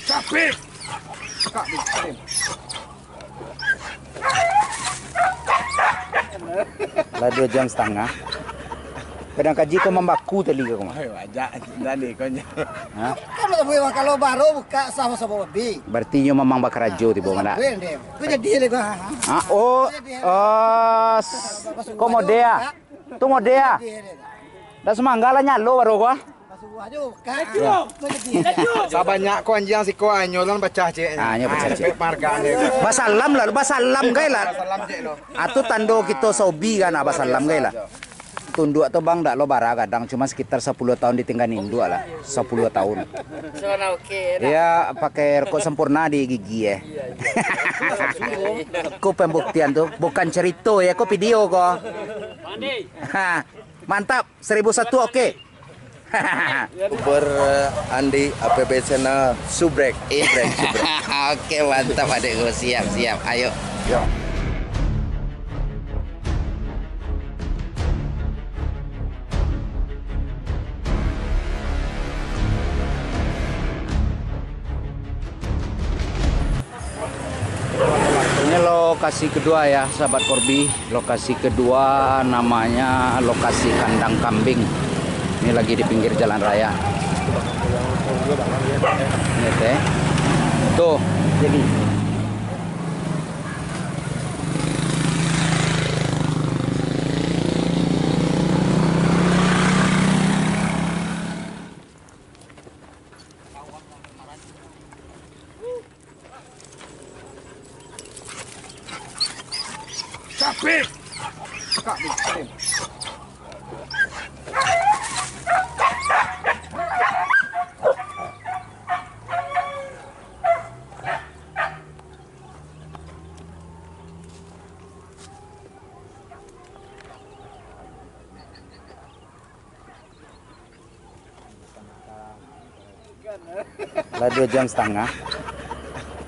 Capek. Lah 2,5 jam. Kadang kaji ko membaku tadi ko mah. Ayo aja tadi konya. Ha? Kalau baru buka sama-sama babi. Berarti nyo memang bakarajo tibo mana. Ku jadi le gua. Ah, oh. Ko modea. Tu modea. Da semangala nyalo baro ko. Sabanyak ko anjing siko anyo lan pecah cek. Ah, nyo pecah cek. Marga ane. Basalam lah, basalam gay lah. Salam cek lo. Atu tando kita sobi kan basalam gay lah. Tunduk atau bang dak lo bara kadang cuma sekitar 10 tahun ditinggal induk lah. 10 tahun. Suara oke. Ya pakai rokok sempurna di gigi ya. Ku pembuktian tuh, bukan cerita ya, ku video kok. Mantap, 1001 oke. Uber Andi APB channel subrek, subrek. Oke, mantap adekku, siap. Ayo. Yo. Ini lokasi kedua ya, sahabat Korbi. Lokasi kedua namanya lokasi kandang kambing. Ini lagi di pinggir jalan raya. Ini teh. Tuh, jadi Capek. lah 2,5 jam.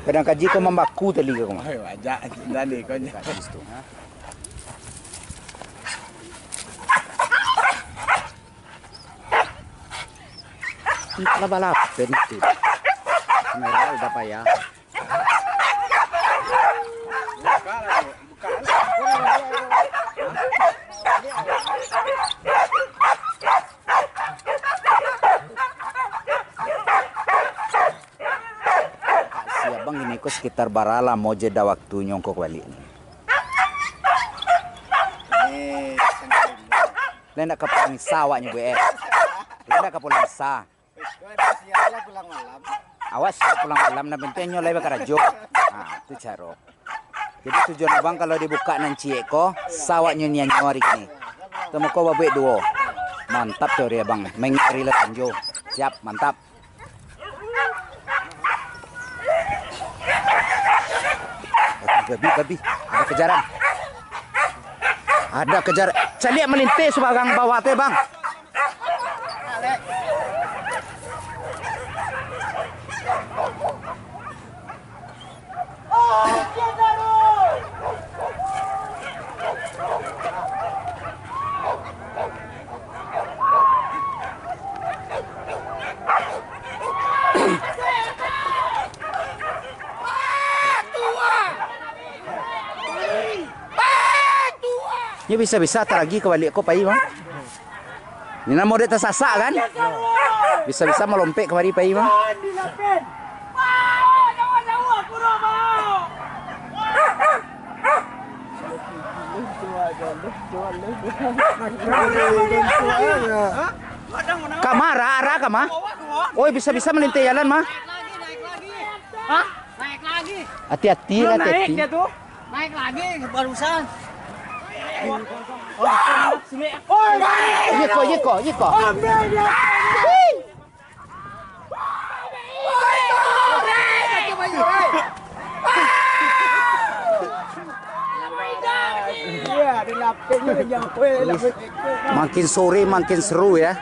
Kadang kaji ko membaku tadi ko mah. Ayo aja tadi konya. Entah balapin itu. Kamera udah payah. Siap bang, ini kok sekitar barala mau jeda waktu nyongkok balik. Lain nak kepulang sawahnya bu Lain nak kepulang sah. Pulang malam. Awas pulang malam na bentenyo lay bakarajo. Ah, itu caro. Jadi tujuan abang kalau dibuka nanti ko, sawahnya nian nyori kini. Temu ko babe duo. Mantap teori abang, mengiri lah tanjo. Siap, mantap. Babi, ada kejaran. Ada kejar. Caliak melintir sebagang bawah teh bang. Ini bisa-bisa lagi kebalik ko pai bang. Ini nama dia tersasak kan? Bisa-bisa melompek kemari pai bang. Kamara arah kama? Oh bisa-bisa melintai jalan mah. Hah? Naik lagi. Hati-hati lah hati. Naik lagi barusan. Yiko. Makin sore makin seru ya.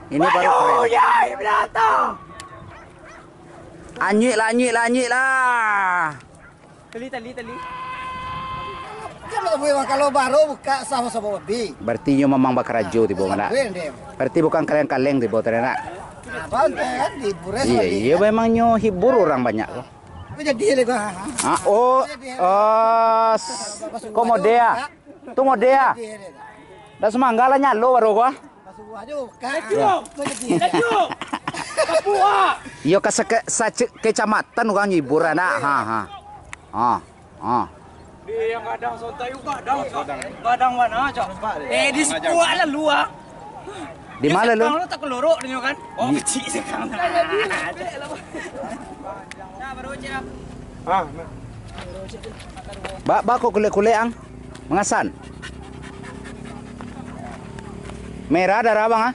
Ini baru keren. Anyik lah. Tali. Kalau baru buka sama-sama babi. Berarti nyo memang bakarajo tibo mana. Berarti bukan kaleng-kaleng tibo ternak. Bantai kan di Bures. Iya, iya memang nyo hibur orang banyak kok. Jadi lego. Ah, oh, komodea. Tu modea. Dah semanggala nyalo baru gua. Masuk aja buka. Iyo ka sa kecamatan kan hibur anak. Di yang kadang sontai juga, kadang mana, Cok? Di sepuak lah lu ah. Di mana lu? Kalau tak kelorok dia kan. Oh, kecil sekarang. Nah, baru cek. Ba ko kule ang mengasan. Merah darah bang ah.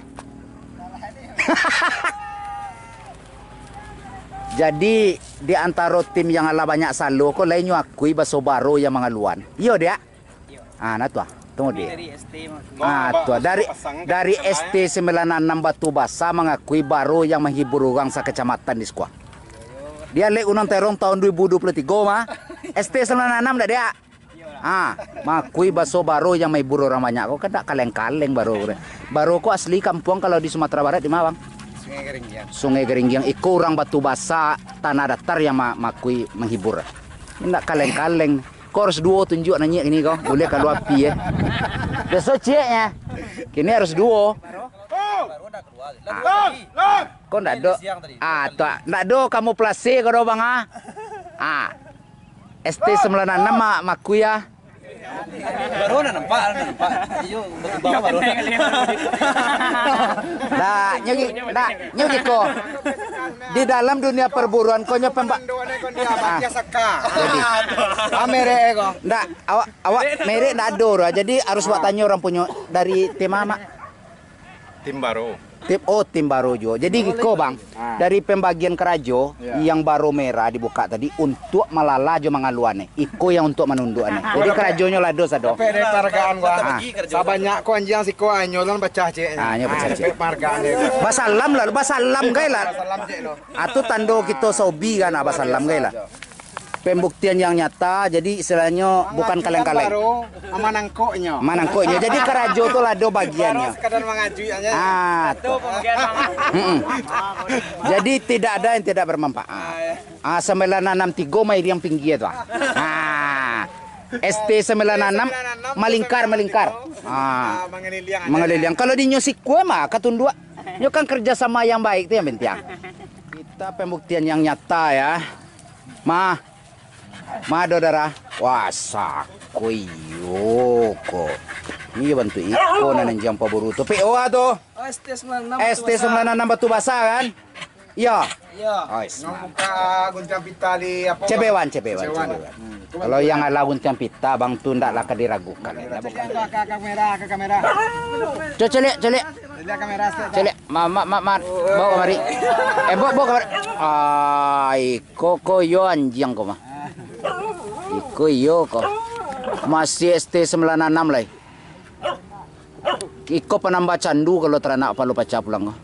Jadi di antara tim yang ala banyak salo ko lainnya akui baso baro yang mengaluan. Iyo dia. Ah, na tu ah. Tunggu dia. Dari ST Tu dari ST 96 Batu Basa mengakui baro yang menghibur orang sa kecamatan di Squah. Dia lek unang terong tahun 2023 mah. ST 96 dah dia. Mengakui baso baro yang menghibur orang banyak. Kok kada kaleng-kaleng baro. Baro ko asli kampung kalau di Sumatera Barat di mana bang? Sungai Geringgiang. Iko orang Batu Basa tanah datar yang makui menghibur. Tidak kaleng-kaleng. Kau harus duo tunjuk nanya ini kau. Boleh kalau api ya. Besok ceknya. Kini harus duo. Kau ndak do. Ndak do kamu plase kau do bang ST 96 makui ya. Baru nampak. Iyo, baru. Nyugi ko. Di dalam dunia perburuan kau nyo pembak. Jadi, Amere ko. ndak awak merek ndak ada. Jadi harus buat tanya orang punya dari tim apa? Tim baru. Tim baru juga. Jadi kau bang, dari pembagian kerajo yang baru merah dibuka tadi untuk malala jo mangaluane. Iko yang untuk menundukane. Jadi kerajonya lado sado. Pede pargaan gua. Sabanyak ko anjing siko anyolan pecah cek. Nyo pecah cek. Pargaan dia. Basalam lah, basalam gay lah. Salam cek lo. Atau tando kita sobi kan basalam gay lah. Pembuktian yang nyata, jadi istilahnya bukan kaleng-kaleng. Baru amanangkoknya. Manangkoknya. Jadi kerajo tuh lado bagiannya. Sekadar mengajui aja. Tuh. Jadi tidak ada yang tidak bermanfaat. 963 main yang pinggir tuh. ST 96 melingkar. Mengeliliang. Kalau di nyosik kue mah katundua. Nyo kan kerjasama yang baik itu yang penting. Kita pembuktian yang nyata ya. Dodara. Wah, sakuyo ko. Iya bantu iko na nandiyan paboruto. PO ato. ST 96. ST 96 Batu Basa kan? Iya. Muka gunting pita di apa? Cebewan. Kalau yang ala gunting pita bang tu ndak lah diragukan. Ke kamera. Celek. Lihat kamera. Celek. Bawa mari. Bawa kamera. Iko yo anjing ko mah. Iko yo ko. Masih ST 96 lah. Iko penambah candu kalau teranak palu paca pulang ko.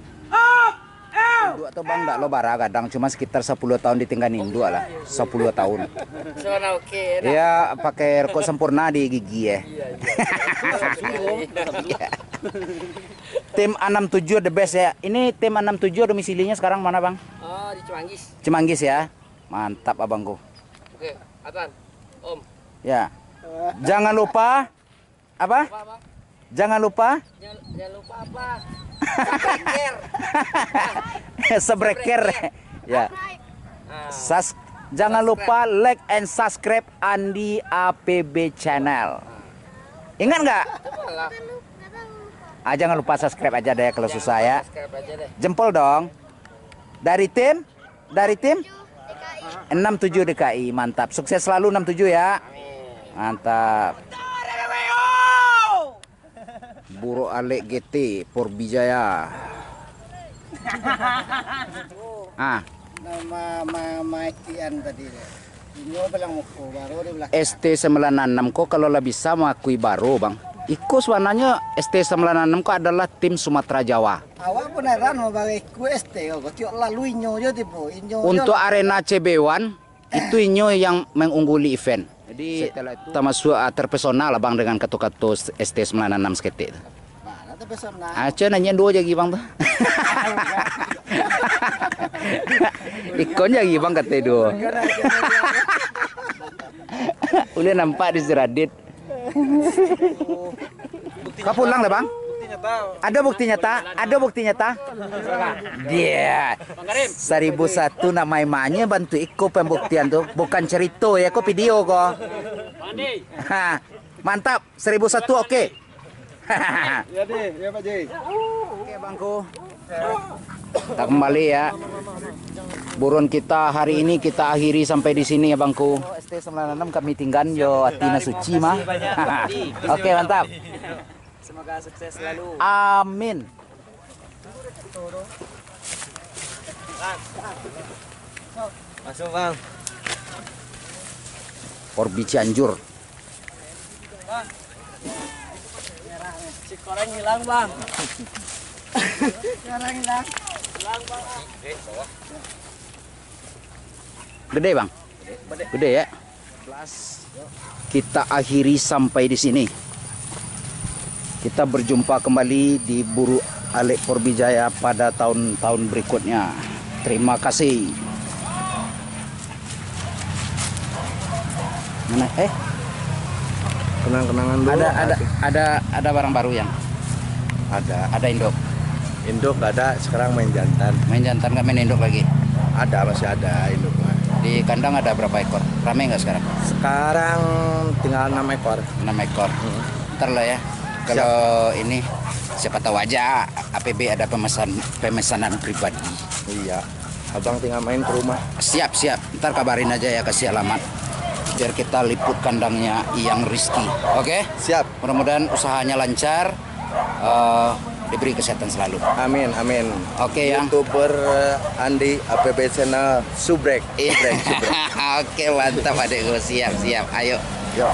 Dua atau bang ndak lo bara kadang cuma sekitar 10 tahun ditinggalin dua lah. 10 tahun. Ya pakai rokok sempurna di gigi ya. Tim 67 the best ya. Ini tim 67 domisilinya sekarang mana bang? Oh, di Cimanggis. Cimanggis ya. Mantap abangku. Oke, Atan. Om. Ya. Jangan lupa apa? Jangan lupa. Jangan lupa apa? Sebreker. Ya. Jangan lupa like and subscribe Andi APB channel. Ingat nggak? Jangan lupa subscribe aja deh kalau susah ya. Jempol dong. Dari tim 67 DKI. Mantap. Sukses selalu 67 ya. Mantap. Buro Alek GT Porbijaya. Nama Ikian tadi deh. Ini bilang muko baru di belakang. ST 96 kok kalau lah bisa mengakui baru bang. Iko sebenarnya ST 96 kok adalah tim Sumatera Jawa. Awak pun ada mau balik ku ST kok tiok lalu inyo jo tipo inyo. Untuk arena CB1 itu inyo yang mengungguli event. Jadi setelah itu kita masuk terpesona lah bang dengan katu-katu ST 96 skete. Mana terpesona? Aja nanya dua jadi bang tuh. Ikon lagi bang kata itu. Udah nampak di Radit. Kau pulang lah bang? Ada bukti nyata? Ada bukti nyata? Dia 1001 nama emaknya bantu ikut pembuktian tuh. Bukan cerita ya, kok video kok. Ha, mantap, 1001 oke. Ya deh, ya Pak Ji. Oke bangku. Kita kembali ya. Buruan kita hari ini kita akhiri sampai di sini ya bangku. ST96 kami tinggal yo Atina Suci mah. Oke mantap. Semoga sukses selalu. Amin. Masuk Bang. Porbi Cianjur. Si koreng hilang, Bang. Koreng hilang. Hilang, Bang. Gede bang. Gede ya. Kita akhiri sampai di sini. Kita berjumpa kembali di Buru Alek Porbijaya pada tahun-tahun berikutnya. Terima kasih. Mana? Kenang-kenangan dulu. Ada barang baru yang ada induk. Induk nggak ada, sekarang main jantan. Main jantan nggak main induk lagi. Ada, masih ada induk. Di kandang ada berapa ekor? Rame nggak sekarang? Sekarang tinggal 6 ekor. 6 ekor. Ntar lah ya. Kalau ini siapa tahu aja APB ada pemesanan pribadi. Iya. Abang tinggal main ke rumah. Siap. Ntar kabarin aja ya, kasih alamat. Biar kita liput kandangnya Iyang Rizky. Oke? Siap. Mudah-mudahan usahanya lancar. Diberi kesehatan selalu. Amin. Oke yang. YouTuber Andi APB channel Subrek. Oke mantap adekku. Siap. Ayo. Yo.